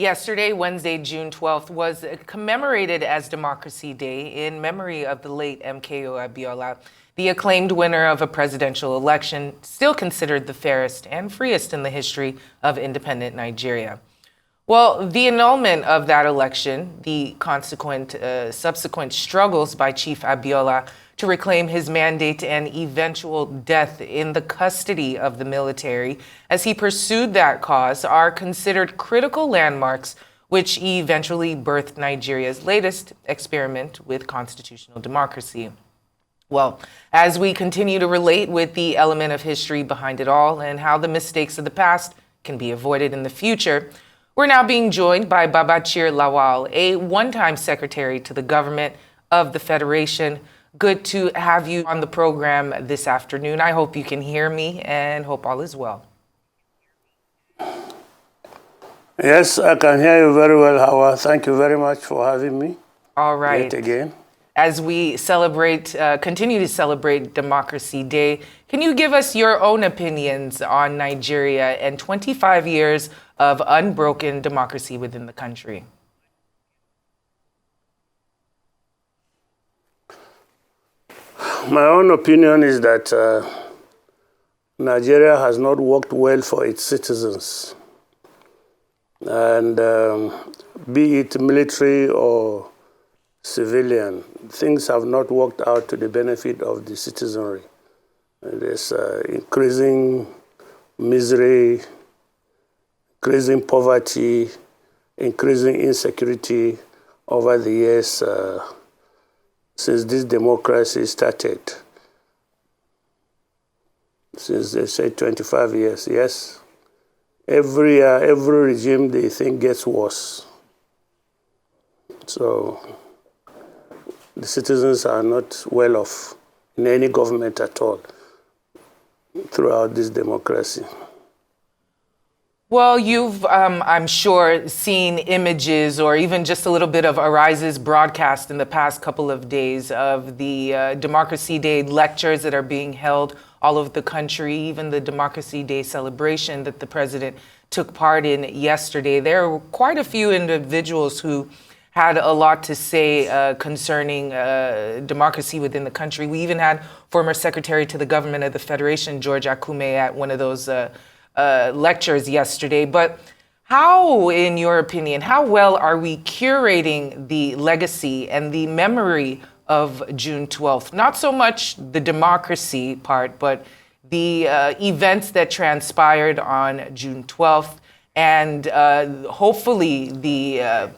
Yesterday, Wednesday, June 12th, was commemorated as Democracy Day in memory of the late MKO Abiola, the acclaimed winner of a presidential election, still considered the fairest and freest in the history of independent Nigeria. Well, the annulment of that election, the subsequent struggles by Chief Abiola to reclaim his mandate and eventual death in the custody of the military as he pursued that cause are considered critical landmarks which eventually birthed Nigeria's latest experiment with constitutional democracy. Well, as we continue to relate with the element of history behind it all and how the mistakes of the past can be avoided in the future, we're now being joined by Babachir Lawal, a one-time secretary to the government of the Federation. Good to have you on the program this afternoon. I hope you can hear me and hope all is well. Yes, I can hear you very well, Hawa. Thank you very much for having me. All right. Yet again. As we continue to celebrate Democracy Day, can you give us your own opinions on Nigeria and 25 years of unbroken democracy within the country? My own opinion is that Nigeria has not worked well for its citizens. And be it military or civilian, things have not worked out to the benefit of the citizenry. There's increasing misery, increasing poverty, increasing insecurity over the years since this democracy started. Since they say 25 years, yes. Every year, every regime they think gets worse. So the citizens are not well off in any government at all throughout this democracy. Well, you've, I'm sure, seen images or even just a little bit of Arise's broadcast in the past couple of days of the Democracy Day lectures that are being held all over the country, even the Democracy Day celebration that the president took part in yesterday. There were quite a few individuals who had a lot to say concerning democracy within the country. We even had former Secretary to the Government of the Federation, George Akume, at one of those lectures yesterday. But how, in your opinion, how well are we curating the legacy and the memory of June 12th? Not so much the democracy part, but the events that transpired on June 12th and hopefully the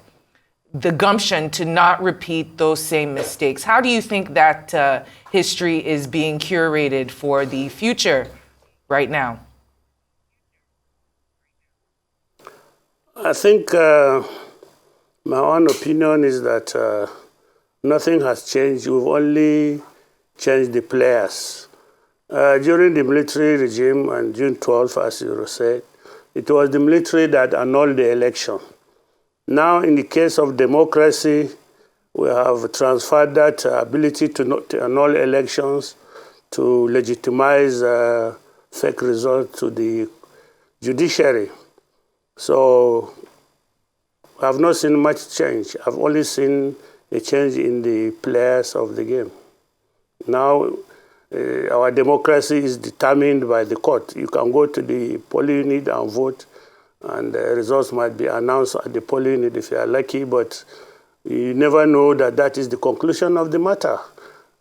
gumption to not repeat those same mistakes. How do you think that history is being curated for the future right now? I think my own opinion is that nothing has changed. We've only changed the players. During the military regime on June 12th, as you said, it was the military that annulled the election. Now, in the case of democracy, we have transferred that ability to annul elections to legitimize fake results to the judiciary. So I've not seen much change. I've only seen a change in the players of the game. Now, our democracy is determined by the court. You can go to the polling unit and vote, and the results might be announced at the polling unit if you are lucky, but you never know that that is the conclusion of the matter.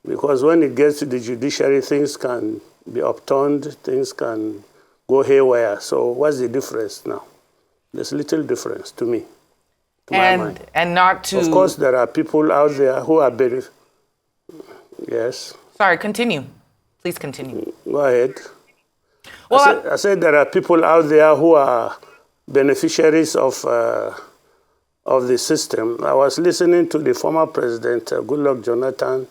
Because when it gets to the judiciary, things can be upturned, things can go haywire. So what's the difference now? There's little difference to me, to my mind. And not to... Of course, there are people out there who are very... Yes? Sorry, continue. Please continue. Go ahead. Well, I said there are people out there who are beneficiaries of the system. I was listening to the former president, Goodluck Jonathan,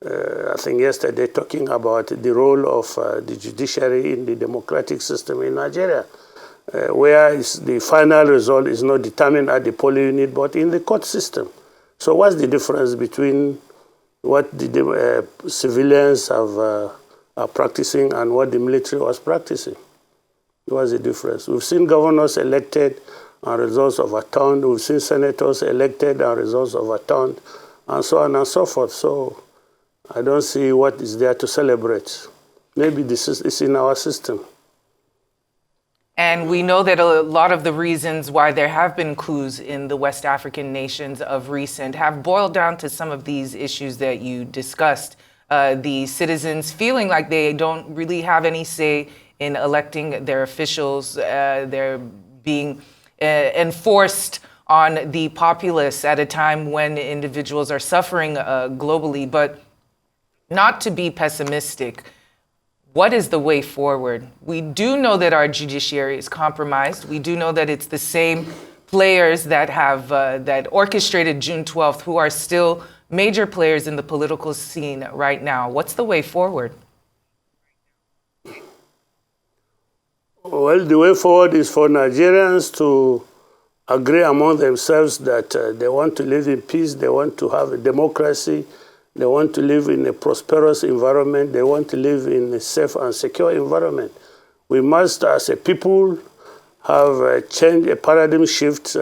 I think yesterday, talking about the role of the judiciary in the democratic system in Nigeria, where the final result is not determined at the polling unit, but in the court system. So what's the difference between what the civilians are practicing and what the military was practicing? What's the difference? We've seen governors elected and results overturned. We've seen senators elected and results overturned, and so on and so forth. So I don't see what is there to celebrate. Maybe this is in our system. And we know that a lot of the reasons why there have been coups in the West African nations of recent have boiled down to some of these issues that you discussed. The citizens feeling like they don't really have any say in electing their officials. They're being enforced on the populace at a time when individuals are suffering globally. But not to be pessimistic, what is the way forward? We do know that our judiciary is compromised. We do know that it's the same players that have that orchestrated June 12th who are still major players in the political scene right now. What's the way forward? Well, the way forward is for Nigerians to agree among themselves that they want to live in peace, they want to have a democracy, they want to live in a prosperous environment, they want to live in a safe and secure environment. We must, as a people, have a paradigm shift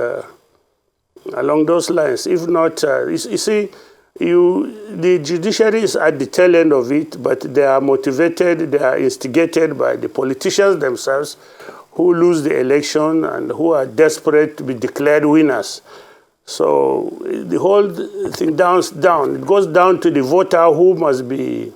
along those lines. If not, you see, the judiciary is at the tail end of it, but they are motivated, they are instigated by the politicians themselves who lose the election and who are desperate to be declared winners. So the whole thing it goes down to the voter who must be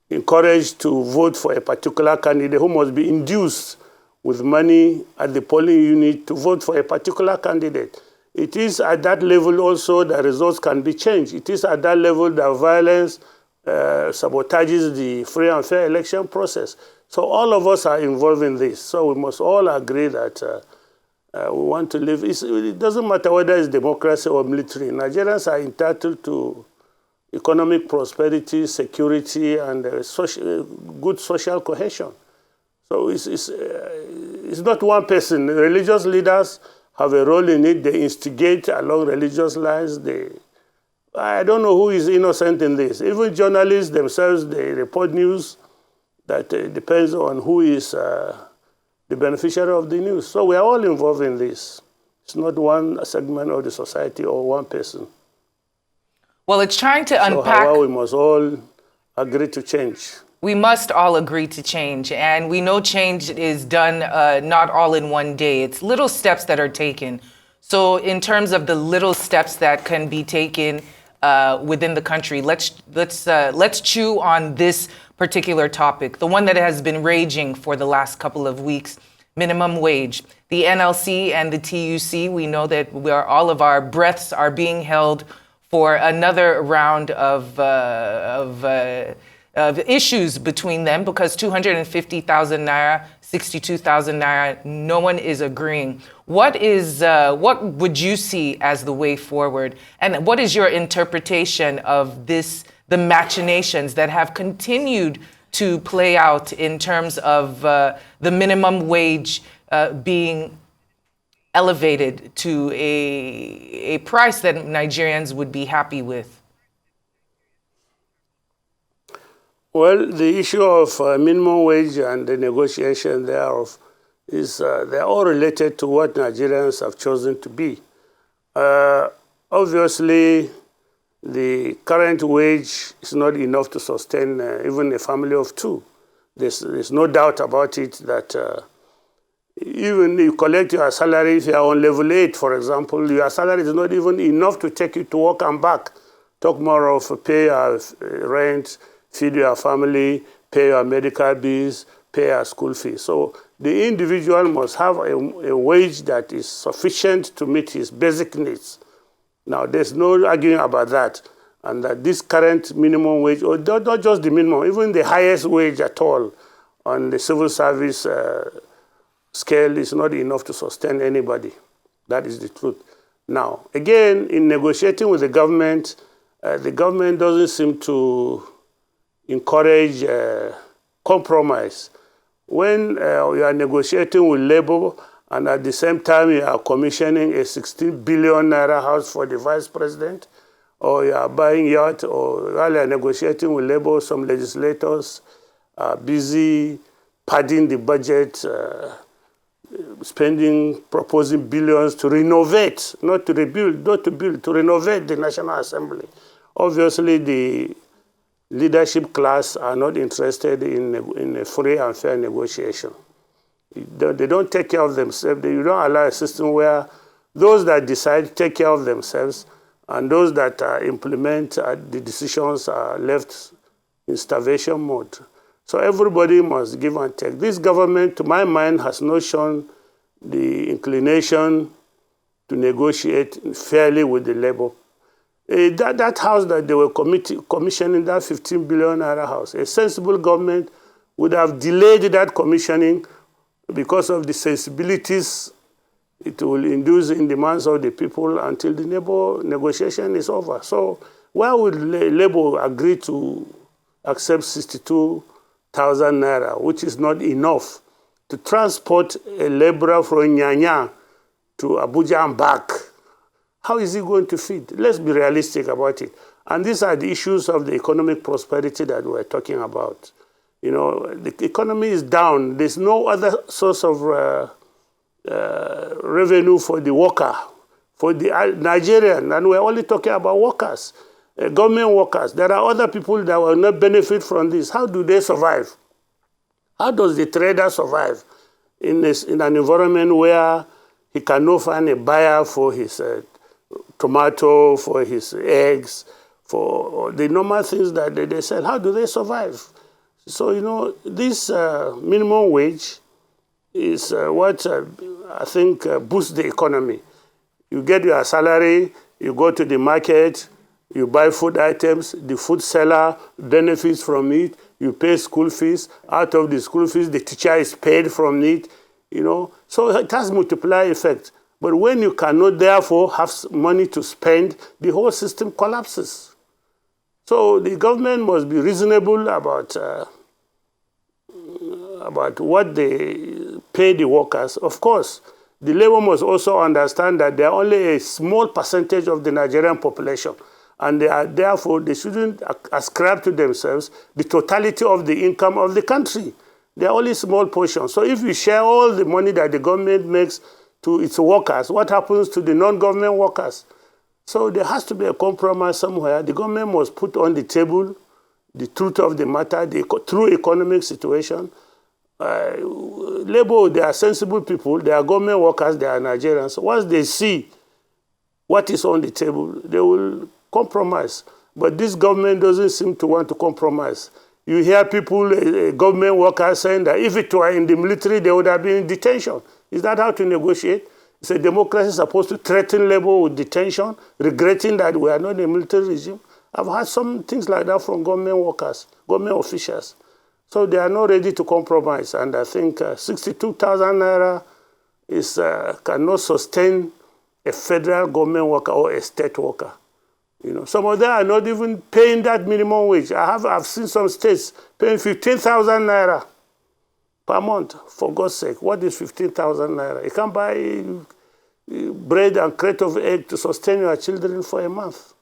encouraged to vote for a particular candidate, who must be induced with money at the polling unit to vote for a particular candidate. It is at that level also that results can be changed. It is at that level that violence sabotages the free and fair election process. So all of us are involved in this. So we must all agree that we want to live. It doesn't matter whether it's democracy or military. Nigerians are entitled to economic prosperity, security, and good social cohesion. So it's not one person. Religious leaders have a role in it. They instigate along religious lines. I don't know who is innocent in this. Even journalists themselves, they report news that depends on who is the beneficiary of the news. So we are all involved in this. It's not one segment of the society or one person. Well, it's trying to unpack. However, we must all agree to change. We must all agree to change. And we know change is done not all in one day. It's little steps that are taken. So in terms of the little steps that can be taken within the country, let's chew on this particular topic, the one that has been raging for the last couple of weeks, minimum wage. The NLC and the TUC, we know that all of our breaths are being held for another round of issues between them, because 250,000 naira, 62,000 naira, no one is agreeing. What would you see as the way forward? And what is your interpretation of the machinations that have continued to play out in terms of the minimum wage being elevated to a price that Nigerians would be happy with? Well, the issue of minimum wage and the negotiation thereof they're all related to what Nigerians have chosen to be. Obviously, the current wage is not enough to sustain even a family of two. There's no doubt about it that even if you collect your salary, if you are on level 8, for example, your salary is not even enough to take you to work and back. Talk more of pay your rent, feed your family, pay your medical bills, pay your school fees. So the individual must have a wage that is sufficient to meet his basic needs. Now, there's no arguing about that. And that this current minimum wage, or not just the minimum, even the highest wage at all on the civil service scale is not enough to sustain anybody. That is the truth. Now, again, in negotiating with the government doesn't seem to encourage compromise. When you are negotiating with labor and at the same time you are commissioning a 16 billion naira house for the vice president, or you are buying yacht, or while you are negotiating with labor, some legislators are busy padding the budget, proposing billions to renovate, not to rebuild, not to build, to renovate the National Assembly. Obviously, the leadership class are not interested in a free and fair negotiation. They don't take care of themselves. You don't allow a system where those that decide take care of themselves and those that implement the decisions are left in starvation mode. So everybody must give and take. This government, to my mind, has not shown the inclination to negotiate fairly with the labor. That house that they were commissioning, that 15 billion naira house, a sensible government would have delayed that commissioning because of the sensibilities it will induce in the minds of the people until the labor negotiation is over. So why would labor agree to accept 62,000 naira, which is not enough to transport a laborer from Nyanya to Abuja and back? How is he going to feed? Let's be realistic about it. And these are the issues of the economic prosperity that we're talking about. You know, the economy is down. There's no other source of revenue for the worker, for the Nigerian, and we're only talking about workers, government workers. There are other people that will not benefit from this. How do they survive? How does the trader survive in an environment where he cannot find a buyer for his tomato, for his eggs, for the normal things that they sell? How do they survive? So, you know, this minimum wage is what I think boosts the economy. You get your salary, you go to the market, you buy food items, the food seller benefits from it, you pay school fees. Out of the school fees, the teacher is paid from it, you know. So it has multiplier effect. But when you cannot, therefore, have money to spend, the whole system collapses. So the government must be reasonable about what they pay the workers. Of course, the labor must also understand that they are only a small percentage of the Nigerian population, and therefore they shouldn't ascribe to themselves the totality of the income of the country. They are only small portions. So if you share all the money that the government makes to its workers, what happens to the non-government workers? So there has to be a compromise somewhere. The government must put on the table the truth of the matter, the true economic situation. Labor, they are sensible people, they are government workers, they are Nigerians. Once they see what is on the table, they will compromise. But this government doesn't seem to want to compromise. You hear people, government workers saying that if it were in the military, they would have been in detention. Is that how to negotiate? Is a democracy supposed to threaten labor with detention, regretting that we are not a military regime? I've heard some things like that from government workers, government officials. So they are not ready to compromise. And I think 62,000 naira cannot sustain a federal government worker or a state worker. You know, some of them are not even paying that minimum wage. I've seen some states paying 15,000 naira per month. For God's sake, what is 15,000 naira? You can't buy bread and crate of egg to sustain your children for a month.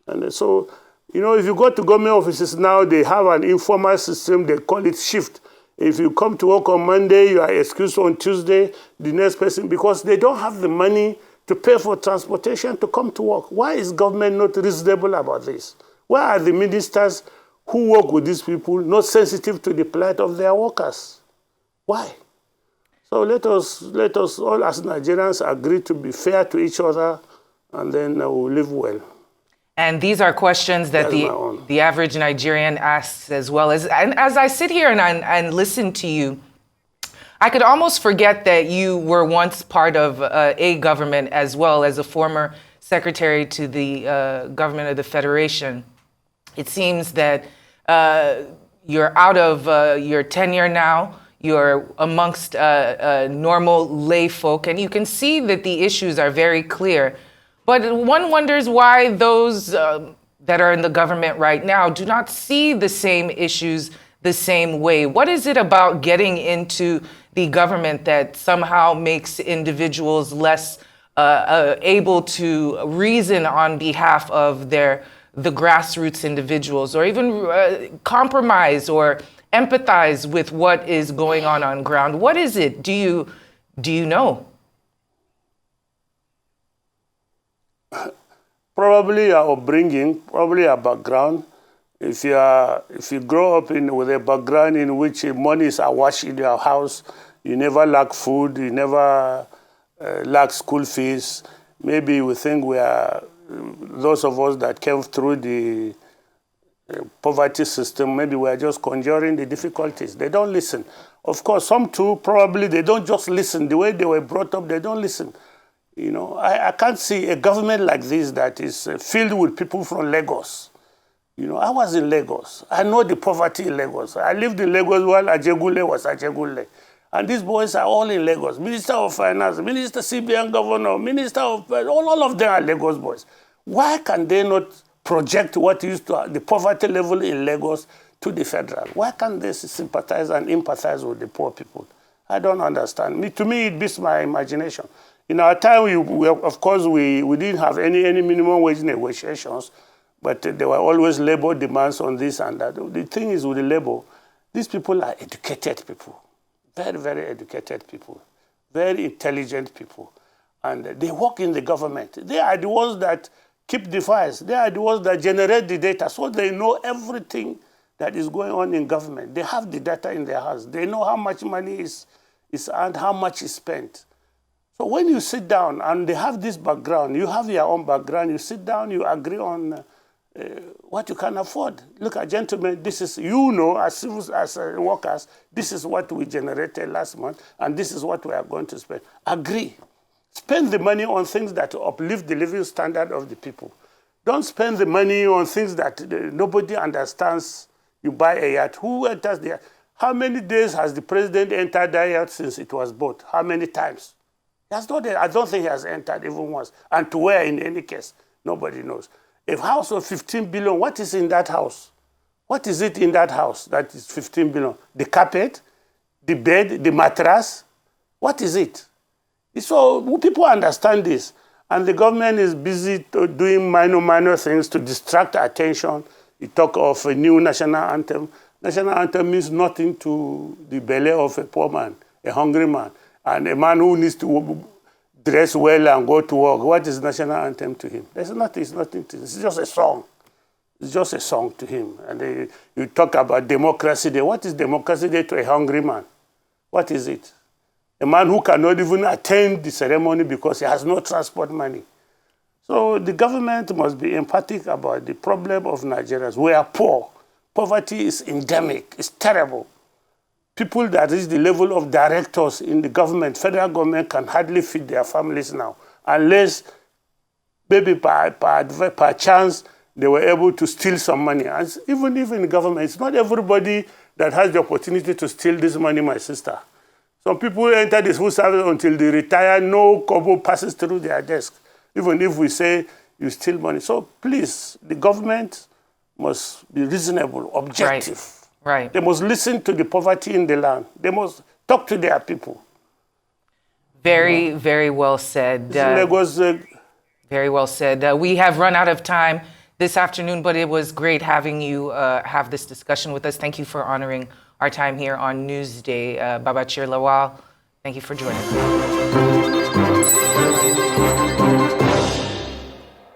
And so, you know, if you go to government offices now, they have an informal system. They call it shift. If you come to work on Monday, you are excused on Tuesday, the next person, because they don't have the money to pay for transportation to come to work. Why is government not reasonable about this? Why are the ministers who work with these people not sensitive to the plight of their workers? Why? So let us all as Nigerians agree to be fair to each other, and then we'll live well. And these are questions that the average Nigerian asks as well. And as I sit here and listen to you, I could almost forget that you were once part of a government as well as a former secretary to the government of the Federation. It seems that you're out of your tenure now. You're amongst normal lay folk, and you can see that the issues are very clear. But one wonders why those that are in the government right now do not see the same issues the same way. What is it about getting into the government that somehow makes individuals less able to reason on behalf of the grassroots individuals, or even compromise or empathize with what is going on ground? What is it? Do Do you know? Probably your upbringing, probably your background. If you grow up with a background in which money is awash in your house, you never lack food, you never lack school fees. Maybe we think we are, those of us that came through the poverty system, maybe we are just conjuring the difficulties. They don't listen. Of course, some too, probably they don't just listen. The way they were brought up, they don't listen. You know, I can't see a government like this that is filled with people from Lagos. You know, I was in Lagos. I know the poverty in Lagos. I lived in Lagos while Ajegule was Ajegule. And these boys are all in Lagos. Minister of Finance, Minister CBN Governor, Minister of... all of them are Lagos boys. Why can they not project what used to the poverty level in Lagos to the federal? Why can't they sympathize and empathize with the poor people? I don't understand. To me, it beats my imagination. In our time, of course, we didn't have any minimum wage negotiations, but there were always labor demands on this and that. The thing is with the labor, these people are educated people, very, very educated people, very intelligent people, and they work in the government. They are the ones that keep the files. They are the ones that generate the data, so they know everything that is going on in government. They have the data in their house. They know how much money is earned, how much is spent. So when you sit down and they have this background, you have your own background, you sit down, you agree on what you can afford. Look, gentlemen, this is, you know, as workers, this is what we generated last month, and this is what we are going to spend. Agree. Spend the money on things that uplift the living standard of the people. Don't spend the money on things that nobody understands. You buy a yacht. Who enters the yacht? How many days has the president entered that yacht since it was bought? How many times? I don't think he has entered even once. And to where, in any case, nobody knows. A house of 15 billion, what is in that house? What is it in that house that is 15 billion? The carpet, the bed, the mattress? What is it? So people understand this. And the government is busy doing minor things to distract attention. You talk of a new national anthem. National anthem means nothing to the belly of a poor man, a hungry man. And a man who needs to dress well and go to work, what is national anthem to him? There's nothing, it's nothing to him. It's just a song. It's just a song to him. And you talk about democracy day. What is democracy day to a hungry man? What is it? A man who cannot even attend the ceremony because he has no transport money. So the government must be emphatic about the problem of Nigerians. We are poor. Poverty is endemic. It's terrible. People that reach the level of directors in the government, federal government, can hardly feed their families now, unless maybe per chance they were able to steal some money. And even in government, it's not everybody that has the opportunity to steal this money, my sister. Some people enter the civil service until they retire, no kobo passes through their desk, even if we say you steal money. So please, the government must be reasonable, objective. Right. They must listen to the poverty in the land. They must talk to their people. Very, very well said. Lagos, very well said. We have run out of time this afternoon, but it was great having you have this discussion with us. Thank you for honoring our time here on Newsday. Babachir Lawal, thank you for joining us.